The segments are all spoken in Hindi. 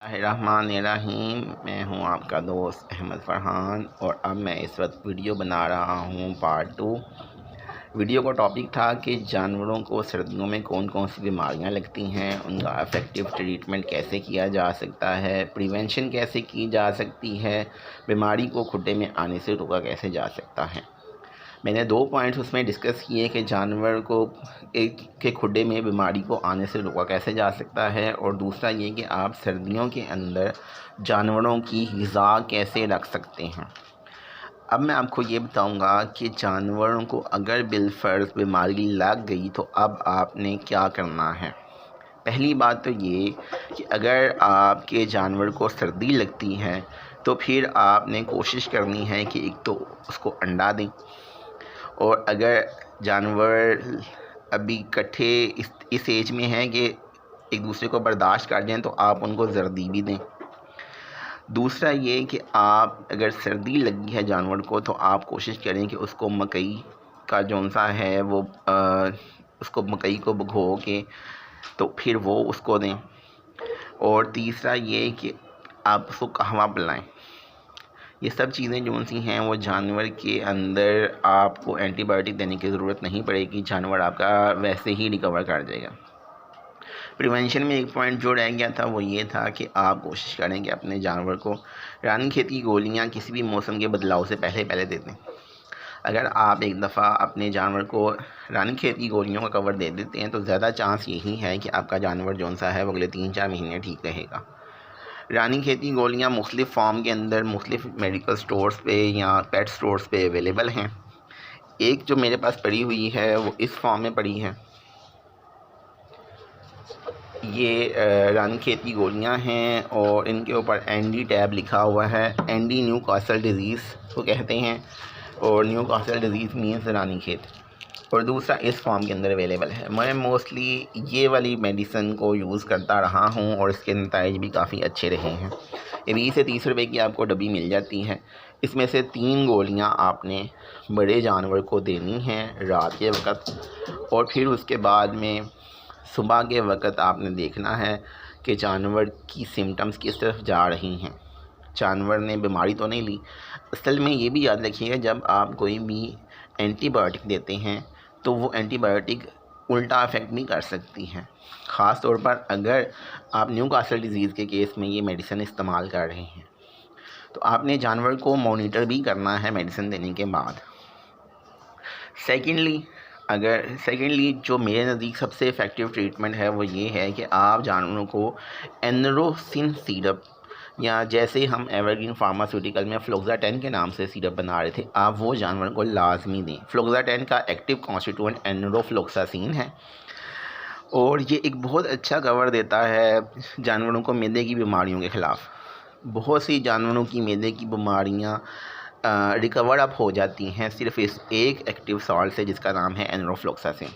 बिस्मिल्लाहिर्रहमानिर्रहीम। मैं हूं आपका दोस्त अहमद फ़रहान और अब मैं इस वक्त वीडियो बना रहा हूं पार्ट 2। वीडियो का टॉपिक था कि जानवरों को सर्दियों में कौन कौन सी बीमारियां लगती हैं, उनका इफ़ेक्टिव ट्रीटमेंट कैसे किया जा सकता है, प्रिवेंशन कैसे की जा सकती है, बीमारी को खुड्डे में आने से रोका कैसे जा सकता है। मैंने 2 पॉइंट्स उसमें डिस्कस किए कि जानवर को एक के खुड्डे में बीमारी को आने से रोका कैसे जा सकता है, और दूसरा ये कि आप सर्दियों के अंदर जानवरों की ग़िज़ा कैसे रख सकते हैं। अब मैं आपको ये बताऊंगा कि जानवरों को अगर बिलफर्ज बीमारी लग गई तो अब आपने क्या करना है। पहली बात तो ये कि अगर आपके जानवर को सर्दी लगती है तो फिर आपने कोशिश करनी है कि एक तो उसको अंडा दें, और अगर जानवर अभी इकट्ठे इस एज में हैं कि एक दूसरे को बर्दाश्त कर जाएं तो आप उनको जर्दी भी दें। दूसरा ये कि आप अगर सर्दी लगी है जानवर को तो आप कोशिश करें कि उसको मकई का जौन सा है वो उसको मकई को भिगो के तो फिर वो उसको दें। और तीसरा ये कि आप उसको कहवा पिलाएं। ये सब चीज़ें जो सी हैं वो जानवर के अंदर आपको एंटीबायोटिक देने की ज़रूरत नहीं पड़ेगी, जानवर आपका वैसे ही रिकवर कर जाएगा। प्रिवेंशन में एक पॉइंट जो रह गया था वो ये था कि आप कोशिश करें कि अपने जानवर को रानीखेत की गोलियां किसी भी मौसम के बदलाव से पहले दे दें। अगर आप एक दफ़ा अपने जानवर को रानीखेत की गोलियों का कवर दे देते हैं तो ज़्यादा चांस यही है कि आपका जानवर जौन सा है वो अगले 3-4 महीने ठीक रहेगा। रानीखेत की गोलियाँ मुख्तलिफ़ फॉर्म के अंदर मुख्तलिफ़ मेडिकल स्टोर्स पे या पेट स्टोर्स पे अवेलेबल हैं। एक जो मेरे पास पड़ी हुई है वो इस फॉर्म में पड़ी है। ये रानीखेत की गोलियाँ हैं और इनके ऊपर एंडी टैब लिखा हुआ है। एंडी न्यूकासल डिज़ीज़ को कहते हैं और न्यूकासल डिज़ीज़ मीन्स रानीखेत, और दूसरा इस फॉर्म के अंदर अवेलेबल है। मैं मोस्टली ये वाली मेडिसिन को यूज़ करता रहा हूँ और इसके नताइज भी काफ़ी अच्छे रहे हैं। ये 20 से 30 रुपए की आपको डब्बी मिल जाती है। इसमें से 3 गोलियाँ आपने बड़े जानवर को देनी हैं रात के वक़्त, और फिर उसके बाद में सुबह के वक़्त आपने देखना है कि जानवर की सिम्टम्स किस तरफ जा रही हैं, जानवर ने बीमारी तो नहीं ली। असल में ये भी याद रखिएगा, जब आप कोई भी एंटीबायोटिक देते हैं तो वो एंटीबायोटिक उल्टा इफ़ेक्ट भी कर सकती हैं, ख़ास तौर पर अगर आप न्यूकासल डिज़ीज़ के केस में ये मेडिसिन इस्तेमाल कर रहे हैं। तो आपने जानवर को मॉनिटर भी करना है मेडिसिन देने के बाद। सेकेंडली जो मेरे नज़दीक सबसे इफ़ेक्टिव ट्रीटमेंट है वो ये है कि आप जानवरों को एनरोसिन सिरप, या जैसे हम एवरग्रीन फार्मास्यूटिकल में फ्लोक्साटेन के नाम से सिरप बना रहे थे, आप वो जानवर को लाजमी दें। फ्लोक्साटेन का एक्टिव कॉन्स्टिट्यूएंट एनरोफ्लोक्सासिन है और ये एक बहुत अच्छा कवर देता है जानवरों को मैदे की बीमारियों के ख़िलाफ़। बहुत सी जानवरों की मैदे की बीमारियाँ रिकवर अप हो जाती हैं सिर्फ इस एक एक्टिव सॉल्ट से जिसका नाम है एनरोफ्लोक्सासिन।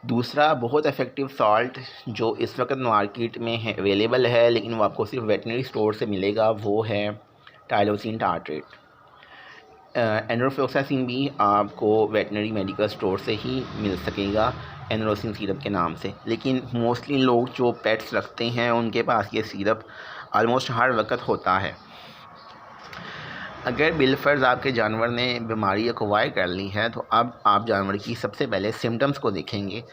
दूसरा बहुत इफ़ेक्टिव सॉल्ट जो इस वक्त मार्केट में है अवेलेबल है, लेकिन वो आपको सिर्फ वेटनरी स्टोर से मिलेगा, वो है टाइलोसिन टार्ट्रेट। एनरोफ्लोक्सासिन भी आपको वेटनरी मेडिकल स्टोर से ही मिल सकेगा एनरोसिन सिरप के नाम से, लेकिन मोस्टली लोग जो पेट्स रखते हैं उनके पास ये सिरप आलमोस्ट हर वक्त होता है। अगर बिलफर्ज आपके जानवर ने बीमारी एक्वायर कर ली है तो अब आप जानवर की सबसे पहले सिम्टम्स को देखेंगे।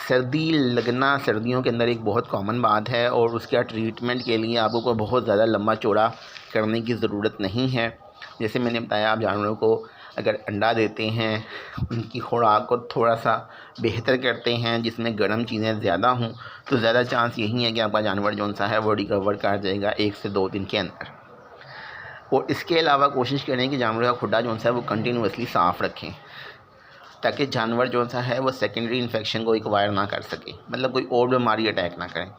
सर्दी लगना सर्दियों के अंदर एक बहुत कॉमन बात है और उसका ट्रीटमेंट के लिए आपको कोई बहुत ज़्यादा लंबा चौड़ा करने की ज़रूरत नहीं है। जैसे मैंने बताया, आप जानवरों को अगर अंडा देते हैं, उनकी खुराक को थोड़ा सा बेहतर करते हैं जिसमें गर्म चीज़ें ज़्यादा हों, तो ज़्यादा चांस यही है कि आपका जानवर जौन सा है वो रिकवर कर जाएगा 1 से 2 दिन के अंदर। और इसके अलावा कोशिश करें कि जानवर का खुड्डा जौन सा है वो कंटिन्यूसली साफ़ रखें, ताकि जानवर जौन सा है वो सेकेंडरी इन्फेक्शन को एक्वायर ना कर सके, मतलब कोई और बीमारी अटैक ना करें।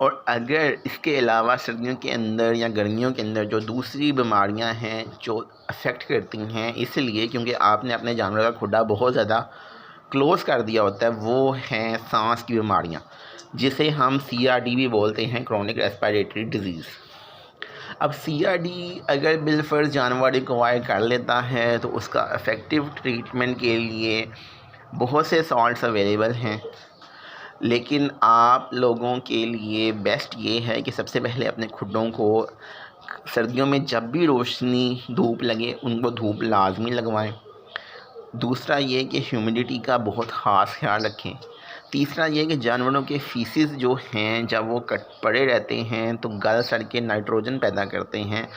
और अगर इसके अलावा सर्दियों के अंदर या गर्मियों के अंदर जो दूसरी बीमारियां हैं जो अफेक्ट करती हैं, इसलिए क्योंकि आपने अपने जानवर का खुड्डा बहुत ज़्यादा क्लोज़ कर दिया होता है, वो हैं सांस की बीमारियां, जिसे हम CRD भी बोलते हैं, क्रॉनिक रेस्पिरेटरी डिजीज़। अब CRD अगर बिलफर्ज जानवर एक्वायर कर लेता है तो उसका इफ़ेक्टिव ट्रीटमेंट के लिए बहुत से सॉल्ट्स अवेलेबल हैं, लेकिन आप लोगों के लिए बेस्ट ये है कि सबसे पहले अपने खुडों को सर्दियों में जब भी रोशनी धूप लगे उनको धूप लाजमी लगवाएं। दूसरा ये कि ह्यूमिडिटी का बहुत ख़ास ख्याल रखें। तीसरा ये कि जानवरों के फीसिस जो हैं जब वो कट पड़े रहते हैं तो गल सड़ के नाइट्रोजन पैदा करते हैं।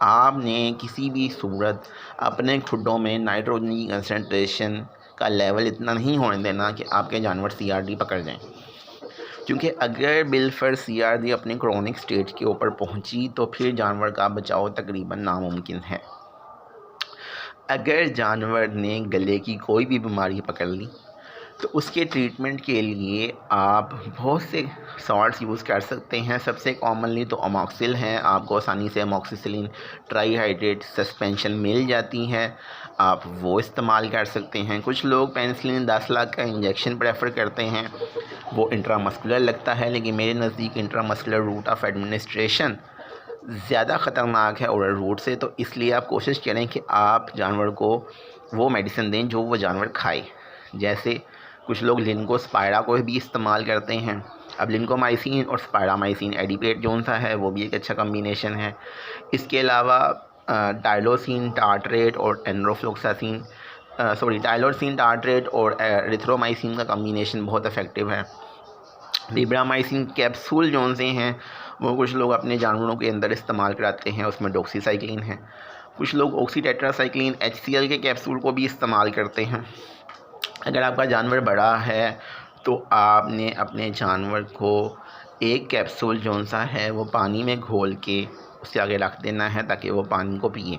आपने किसी भी सूरत अपने खुडों में नाइट्रोजन की कंसनट्रेशन का लेवल इतना नहीं होने देना कि आपके जानवर CRD पकड़ जाएं, क्योंकि अगर बिलफर CRD अपने क्रोनिक स्टेज के ऊपर पहुंची तो फिर जानवर का बचाव तकरीबन नामुमकिन है। अगर जानवर ने गले की कोई भी बीमारी पकड़ ली तो उसके ट्रीटमेंट के लिए आप बहुत से सॉल्ट्स यूज़ कर सकते हैं। सबसे कॉमनली तो अमॉक्सिल हैं, आपको आसानी से अमॉक्सिसिलिन ट्राईहाइड्रेट सस्पेंशन मिल जाती है, आप वो इस्तेमाल कर सकते हैं। कुछ लोग पेनिसिलिन 10 लाख का इंजेक्शन प्रेफर करते हैं, वो इंट्रामस्कुलर लगता है, लेकिन मेरे नज़दीक इंट्रामस्कुलर रूट ऑफ एडमिनिस्ट्रेशन ज़्यादा ख़तरनाक है ओरल रूट से। तो इसलिए आप कोशिश करें कि आप जानवर को वो मेडिसिन दें जो वो जानवर खाए। जैसे कुछ लोग लिनको स्पायरा को भी इस्तेमाल करते हैं। अब लिनकोमाइसिन और स्पायरामाइसिन एडिपेट जोन सा है, वो भी एक अच्छा कम्बिनेशन है। इसके अलावा टाइलोसिन टार्ट्रेट और एंड्रोफ्लोक्सासिन टाइलोसिन टार्ट्रेट और एरिथ्रोमाइसिन का कम्बिनेशन बहुत इफेक्टिव है। लिब्रामाइसिन कैप्सूल जोन से हैं वो कुछ लोग अपने जानवरों के अंदर इस्तेमाल कराते हैं, उसमें डॉक्सीसाइक्लिन है। कुछ लोग ऑक्सीटेट्रासाइक्लिन HCl के कैप्सूल को भी इस्तेमाल करते हैं। अगर आपका जानवर बड़ा है तो आपने अपने जानवर को एक कैप्सूल जौन सा है वो पानी में घोल के उसके आगे रख देना है ताकि वो पानी को पिए।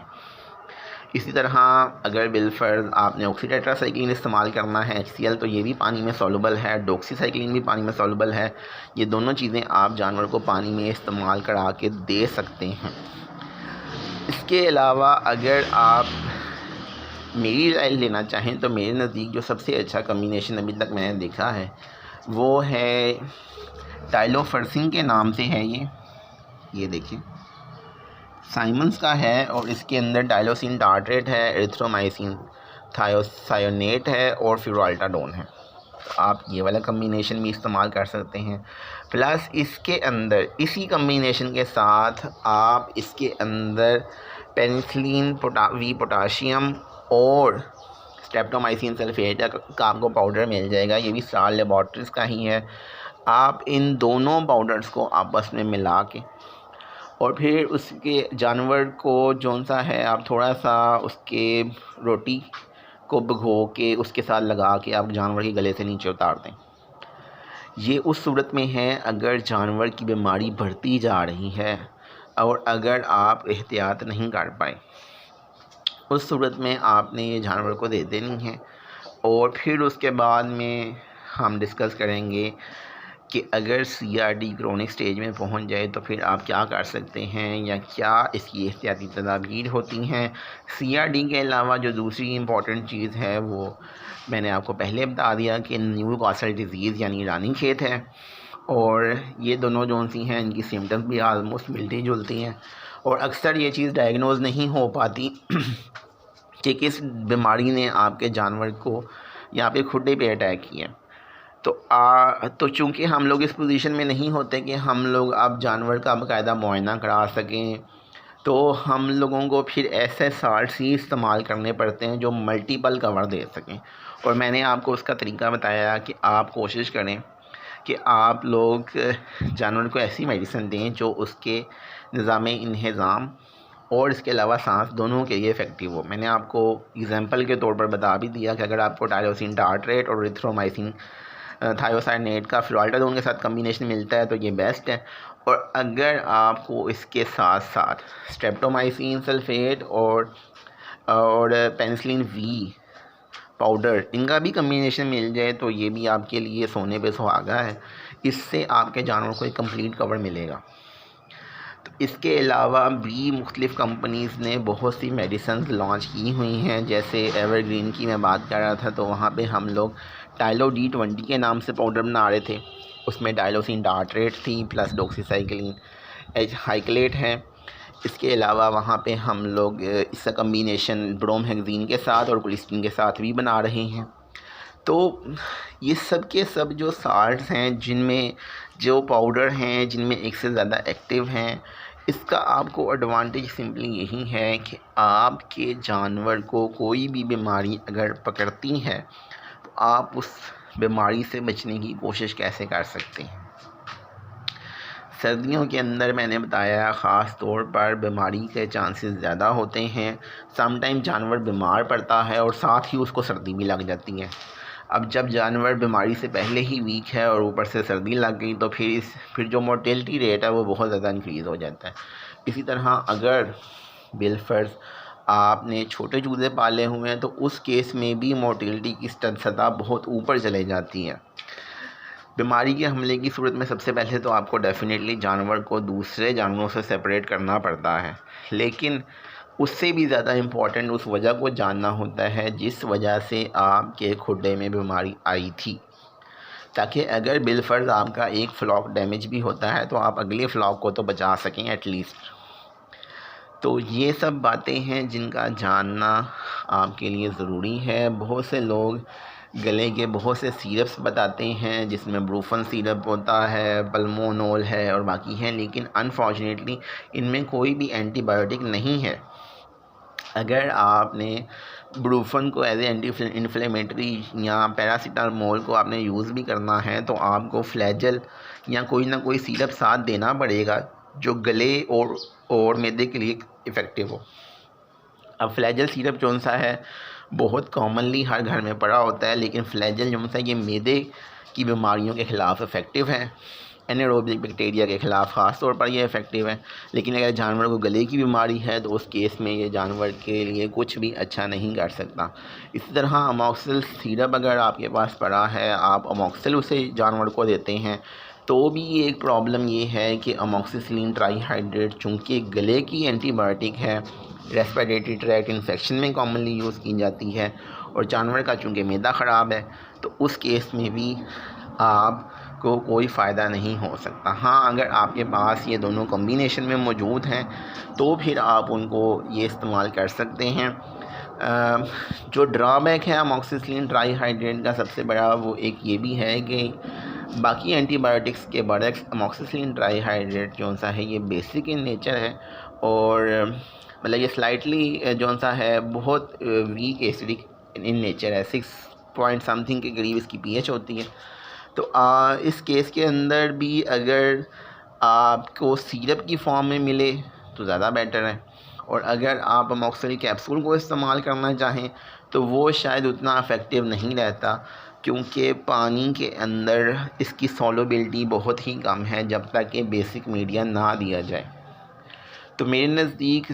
इसी तरह अगर बिलफर्ज आपने ऑक्सीटेट्रासाइक्लिन इस्तेमाल करना है HCl तो ये भी पानी में सॉल्युबल है, डॉक्सीसाइक्लिन भी पानी में सॉल्युबल है। ये दोनों चीज़ें आप जानवर को पानी में इस्तेमाल करा के दे सकते हैं। इसके अलावा अगर आप मेरी राय लेना चाहें तो मेरे नज़दीक जो सबसे अच्छा कम्बिनेशन अभी तक मैंने देखा है वो है टाइलोफर्सिन के नाम से है। ये देखिए साइमंस का है और इसके अंदर टाइलोसिन टार्ट्रेट है, एरिथ्रोमाइसिन थायोसायोनेट है और फ्यूराल्टाडोन है। तो आप ये वाला कम्बिनेशन भी इस्तेमाल कर सकते हैं। प्लस इसके अंदर इसी कम्बिनेशन के साथ आप इसके अंदर पेनिसिलिन वी पोटाशियम और स्ट्रेप्टोमाइसिन सल्फेट का आपको पाउडर मिल जाएगा। ये भी साल लेबॉर्ट्रीज़ का ही है। आप इन दोनों पाउडर्स को आपस में मिला के और फिर उसके जानवर को जौन सा है आप थोड़ा सा उसके रोटी को भिगो के उसके साथ लगा के आप जानवर के गले से नीचे उतार दें। ये उस सूरत में है अगर जानवर की बीमारी बढ़ती जा रही है और अगर आप एहतियात नहीं कर पाए, उस सूरत में आपने ये जानवर को दे देनी है। और फिर उसके बाद में हम डिस्कस करेंगे कि अगर CRD क्रोनिक स्टेज में पहुंच जाए तो फिर आप क्या कर सकते हैं या क्या इसकी एहतियाती तदाबीर होती हैं। CRD के अलावा जो दूसरी इम्पॉर्टेंट चीज़ है वो मैंने आपको पहले बता दिया कि न्यूकासल डिज़ीज़ यानी रानीखेत है, और ये दोनों जो सी हैं इनकी सिम्टम्स भी आलमोस्ट मिलती जुलती हैं और अक्सर ये चीज़ डायग्नोज नहीं हो पाती कि किस बीमारी ने आपके जानवर को या आपके खुडे पे अटैक किया। तो चूँकि हम लोग इस पोजीशन में नहीं होते कि हम लोग अब जानवर का बाकायदा मुआयना करा सकें, तो हम लोगों को फिर ऐसे साल्ट्स ही इस्तेमाल करने पड़ते हैं जो मल्टीपल कवर दे सकें। और मैंने आपको उसका तरीका बताया कि आप कोशिश करें कि आप लोग जानवर को ऐसी मेडिसिन दें जो उसके निज़ाम इंहिज़ाम और इसके अलावा सांस दोनों के लिए इफ़ेक्टिव हो। मैंने आपको एग्जांपल के तौर पर बता भी दिया कि अगर आपको टाइलोसिन टार्ट्रेट और एरिथ्रोमाइसिन थायोसाइनेट का फ्यूराल्टाडोन के साथ कम्बिनेशन मिलता है तो ये बेस्ट है। और अगर आपको इसके साथ साथ स्ट्रेप्टोमाइसिन सल्फेट और पेनिसिलिन वी पाउडर इनका भी कम्बिनेशन मिल जाए तो ये भी आपके लिए सोने पे सुहागा है। इससे आपके जानवर को एक कंप्लीट कवर मिलेगा। तो इसके अलावा भी मुख्तलिफ़ कंपनीज़ ने बहुत सी मेडिसिन लॉन्च की हुई हैं। जैसे एवरग्रीन की मैं बात कर रहा था तो वहाँ पे हम लोग टाइलो D20 के नाम से पाउडर बना रहे थे। उसमें टाइलोसिन टार्ट्रेट थी प्लस डॉक्सीसाइक्लिन हाइक्लेट है। इसके अलावा वहाँ पे हम लोग इसका कम्बिनेशन ब्रोमहेक्सिन के साथ और कोलिस्टीन के साथ भी बना रहे हैं। तो ये सब के सब जो साल्ट्स हैं, जिनमें जो पाउडर हैं, जिनमें एक से ज़्यादा एक्टिव हैं, इसका आपको एडवांटेज सिंपली यही है कि आपके जानवर को कोई भी बीमारी अगर पकड़ती है तो आप उस बीमारी से बचने की कोशिश कैसे कर सकते हैं। सर्दियों के अंदर मैंने बताया ख़ास तौर पर बीमारी के चांसेस ज़्यादा होते हैं। समटाइम जानवर बीमार पड़ता है और साथ ही उसको सर्दी भी लग जाती है। अब जब जानवर बीमारी से पहले ही वीक है और ऊपर से सर्दी लग गई तो फिर जो मोर्टेलिटी रेट है वो बहुत ज़्यादा इंक्रीज़ हो जाता है। इसी तरह अगर बिलफर्स आपने छोटे चूज़े पाले हुए हैं तो उस केस में भी मोर्टेलिटी की सतह बहुत ऊपर चले जाती है। बीमारी के हमले की सूरत में सबसे पहले तो आपको डेफिनेटली जानवर को दूसरे जानवरों से सेपरेट करना पड़ता है, लेकिन उससे भी ज़्यादा इम्पॉर्टेंट उस वजह को जानना होता है जिस वजह से आपके खुड्डे में बीमारी आई थी, ताकि अगर बिलफर्ज आपका एक फ्लॉक डैमेज भी होता है तो आप अगले फ्लॉक को तो बचा सकें एटलीस्ट। तो ये सब बातें हैं जिनका जानना आपके लिए ज़रूरी है। बहुत से लोग गले के बहुत से सिरप्स बताते हैं जिसमें ब्रूफन सिरप होता है, पल्मोनोल है और बाकी हैं, लेकिन अनफॉर्चुनेटली इनमें कोई भी एंटीबायोटिक नहीं है। अगर आपने ब्रूफन को एज ए एंटी इन्फ्लेमेटरी या पैरासीटामोल को आपने यूज़ भी करना है तो आपको फ्लैजल या कोई ना कोई सिरप साथ देना पड़ेगा जो गले और मैदे के लिए इफ़ेक्टिव हो। अब फ्लैजल सिरप कौन सा है, बहुत कॉमनली हर घर में पड़ा होता है, लेकिन फ्लैजल जो है ये मैदे की बीमारियों के ख़िलाफ़ इफ़ेक्टिव है, एनारोबिक बैक्टीरिया के ख़िलाफ़ ख़ास तौर पर ये इफ़ेक्टिव है। लेकिन अगर जानवर को गले की बीमारी है तो उस केस में ये जानवर के लिए कुछ भी अच्छा नहीं कर सकता। इसी तरह अमोक्सिल सिरप अगर आपके पास पड़ा है, आप अमोक्सिल उसे जानवर को देते हैं तो भी एक प्रॉब्लम ये है कि अमोक्सिसिलिन ट्राईहाइड्रेट चूँकि गले की एंटीबायोटिक है, रेस्पिरेटरी ट्रैक्ट इन्फेक्शन में कॉमनली यूज़ की जाती है और जानवर का चूँकि मैदा ख़राब है तो उस केस में भी आपको कोई फ़ायदा नहीं हो सकता। हाँ, अगर आपके पास ये दोनों कॉम्बिनेशन में मौजूद हैं तो फिर आप उनको ये इस्तेमाल कर सकते हैं। जो ड्रॉबैक है अमोक्सिसिलिन ट्राईहाइड्रेट का सबसे बड़ा वो एक ये भी है कि बाकी एंटीबायोटिक्स के बरक्स अमोक्सिसिलिन ट्राईहाइड्रेट जो सा है ये बेसिक इन नेचर है और मतलब ये स्लाइटली जो सा है बहुत वीक एसिडिक इन नेचर है, 6 पॉइंट समथिंग के करीब इसकी पीएच होती है। तो इस केस के अंदर भी अगर आपको सिरप की फॉर्म में मिले तो ज़्यादा बेटर है, और अगर आप अमोक्सिल कैप्सूल को इस्तेमाल करना चाहें तो वो शायद उतना इफ़ेक्टिव नहीं रहता, क्योंकि पानी के अंदर इसकी सॉल्युबिलिटी बहुत ही कम है जब तक कि बेसिक मीडिया ना दिया जाए। तो मेरे नज़दीक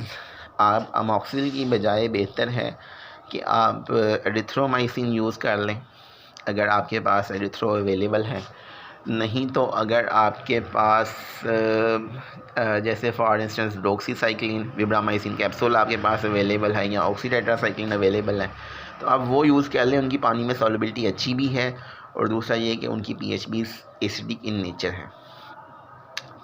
आप अमोक्सिल की बजाय बेहतर है कि आप एरिथ्रोमाइसिन यूज़ कर लें अगर आपके पास एरिथ्रो अवेलेबल है। नहीं तो अगर आपके पास जैसे फॉर इंस्टेंस डॉक्सीसाइक्लिन विब्रामाइसिन कैप्सूल आपके पास अवेलेबल है या ऑक्सीटेट्रासाइक्लिन अवेलेबल है तो आप वो यूज़ कर लें। उनकी पानी में सॉल्युबिलिटी अच्छी भी है और दूसरा ये कि उनकी पीएच भी एसिडिक इन नेचर है।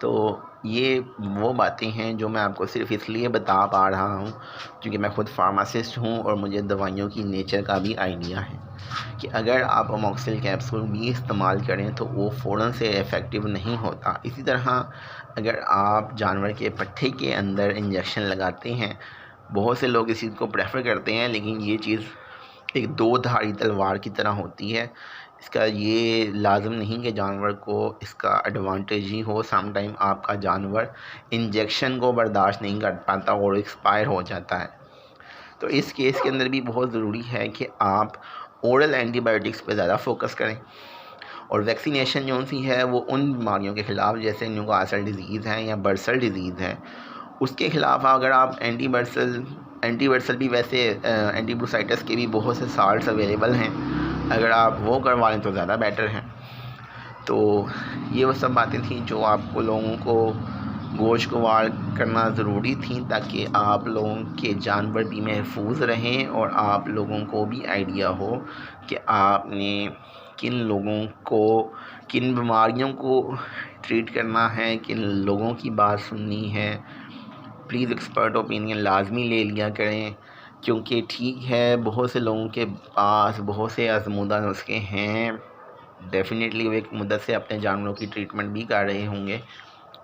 तो ये वो बातें हैं जो मैं आपको सिर्फ इसलिए बता पा रहा हूँ क्योंकि मैं ख़ुद फार्मासिस्ट हूँ और मुझे दवाइयों की नेचर का भी आइडिया है कि अगर आप अमोक्सिल कैप्सूल भी इस्तेमाल करें तो वो फ़ौरन से इफ़ेक्टिव नहीं होता। इसी तरह अगर आप जानवर के पट्टे के अंदर इंजेक्शन लगाते हैं, बहुत से लोग इस चीज़ को प्रेफर करते हैं, लेकिन ये चीज़ एक दो धारी तलवार की तरह होती है। इसका ये लाज़िम नहीं कि जानवर को इसका एडवांटेज ही हो। सम टाइम आपका जानवर इंजेक्शन को बर्दाश्त नहीं कर पाता और एक्सपायर हो जाता है। तो इस केस के अंदर भी बहुत ज़रूरी है कि आप ओरल एंटीबायोटिक्स पे ज़्यादा फोकस करें और वैक्सीनेशन जो सी है वो उन बीमारियों के ख़िलाफ़ जैसे न्यूकासल डिज़ीज़ है या बर्सल डिज़ीज़ है उसके ख़िलाफ़ अगर आप एंटीवर्सल भी वैसे एंटीब्रूसाइटिस के भी बहुत से साल्ट्स अवेलेबल हैं, अगर आप वो करवा लें तो ज़्यादा बेटर है। तो ये वो सब बातें थी जो आपको लोगों को गोशगवार करना ज़रूरी थी ताकि आप लोगों के जानवर भी महफूज रहें और आप लोगों को भी आइडिया हो कि आपने किन लोगों को किन बीमारियों को ट्रीट करना है, किन लोगों की बात सुननी है। प्लीज़ एक्सपर्ट ओपिनियन लाजमी ले लिया करें। क्योंकि ठीक है, बहुत से लोगों के पास बहुत से आज़मूदा नुस्खे हैं, डेफ़िनेटली वो एक मुद्दत से अपने जानवरों की ट्रीटमेंट भी कर रहे होंगे,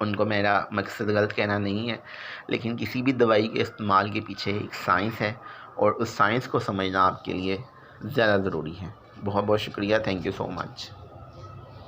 उनको मेरा मकसद गलत कहना नहीं है, लेकिन किसी भी दवाई के इस्तेमाल के पीछे एक साइंस है और उस साइंस को समझना आपके लिए ज़्यादा ज़रूरी है। बहुत बहुत शुक्रिया, थैंक यू सो मच।